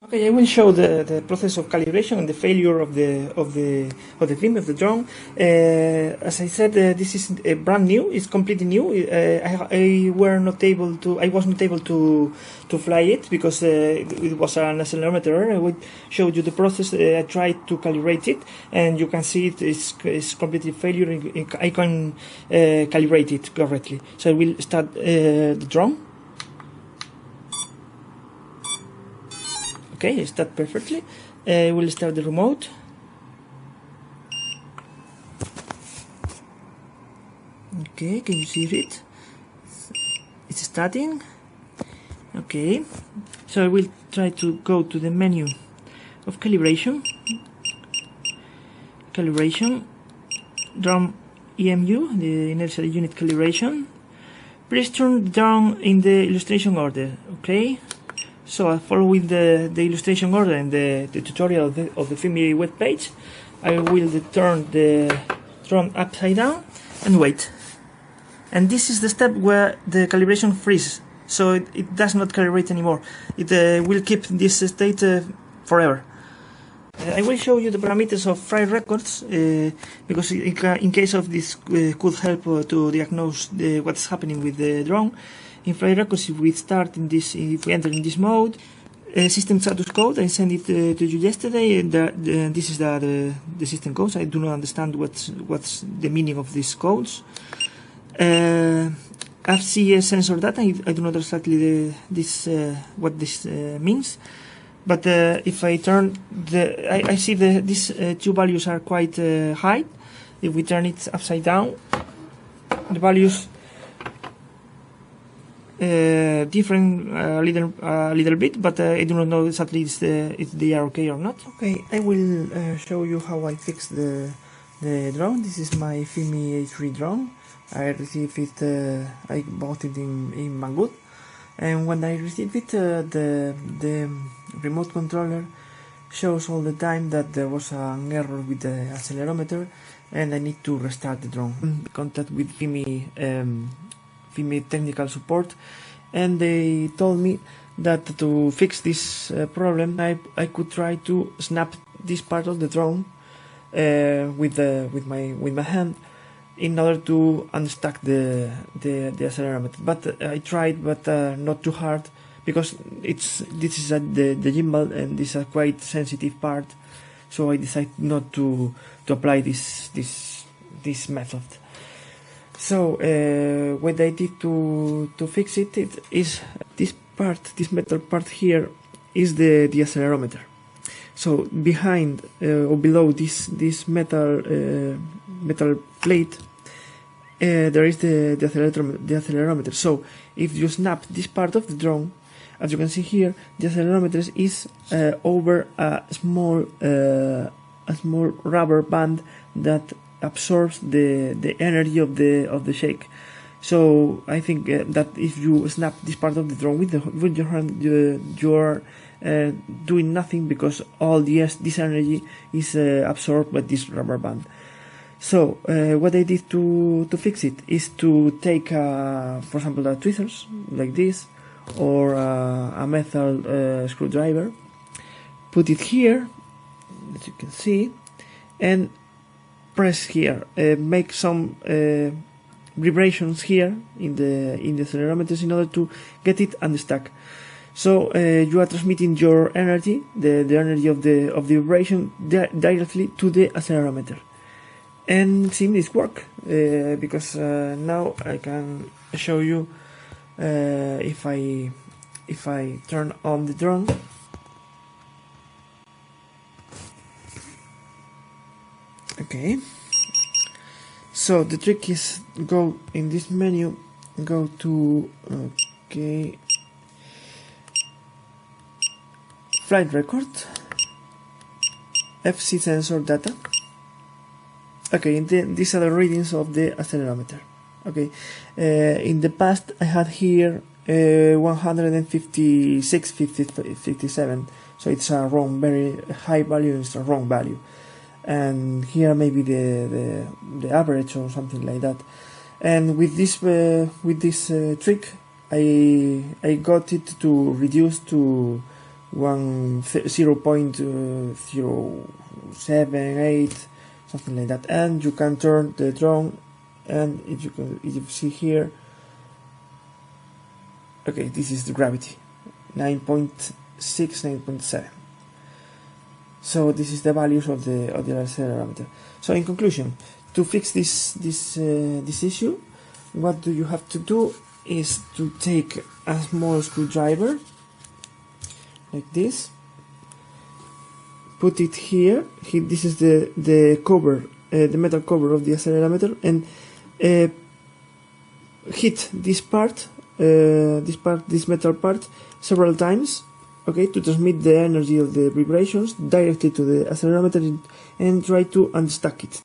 Okay, I will show the process of calibration and the failure of the fimi of the drone. As I said, this is brand new. It's completely new. I was not able to fly it because it was an accelerometer error. I will show you the process. I tried to calibrate it, and you can see it's completely failure. I can calibrate it correctly. So I will start the drone. Okay, it started perfectly. We'll start the remote. Okay, can you see it? It's starting. Okay, so I will try to go to the menu of calibration. Calibration, drone EMU, the inertial unit calibration. Please turn the drone in the illustration order. Okay. So following the illustration order and the tutorial of the fimi web page, I will turn the drone upside down and wait. And this is the step where the calibration freezes, so it does not calibrate anymore. It will keep this state forever. I will show you the parameters of flight records because in case of this could help to diagnose what's happening with the drone. In flight records, if we enter in this mode, system status code, I sent it to you yesterday, and this is the system codes. I do not understand what's the meaning of these codes. FCS sensor data, I do not exactly what this means. But if I turn I see these two values are quite high. If we turn it upside down, the values different a little bit, but I do not know exactly if they are okay or not. Okay, I will show you how I fix the drone. This is my fimi A3 drone. I received it. I bought it in Banggood, and when I received it, the remote controller shows all the time that there was an error with the accelerometer, and I need to restart the drone. Contact with fimi technical support, and they told me that to fix this problem I could try to snap this part of the drone with my hand in order to unstuck the accelerometer. But I tried, but not too hard, because this is the gimbal, and this is a quite sensitive part, so I decided not to apply this method. So what I did to fix it is this metal part here is the accelerometer. So behind or below this metal plate there is the accelerometer. So if you snap this part of the drone, as you can see here, the accelerometer is over a small rubber band that absorbs the energy of the shake. So I think that if you snap this part of the drone with your hand, you're doing nothing, because all this energy is absorbed by this rubber band. So what I did to fix it is to take, for example, the tweezers like this, or a metal screwdriver, put it here, as you can see, and press here, make some vibrations here in the accelerometers in order to get it unstuck. So you are transmitting your energy, the energy of the vibration, directly to the accelerometer, and seeing this work, because now I can show you if I turn on the drone. Okay, so the trick is go in this menu, go to flight record, FC sensor data. Okay, and then these are the readings of the accelerometer. Okay, in the past I had here 156, 57, so it's a wrong, very high value. It's a wrong value. And here maybe the average or something like that. And with this trick, I got it to reduce to 0.078, something like that, and you can turn the drone, and if you see here, okay, this is the gravity, 9.6, 9.7. So this is the values of the accelerometer. So in conclusion, to fix this issue, what do you have to do is to take a small screwdriver like this, put it here. This is the cover, the metal cover of the accelerometer, and hit this metal part several times, okay, to transmit the energy of the vibrations directly to the accelerometer, and try to unstuck it.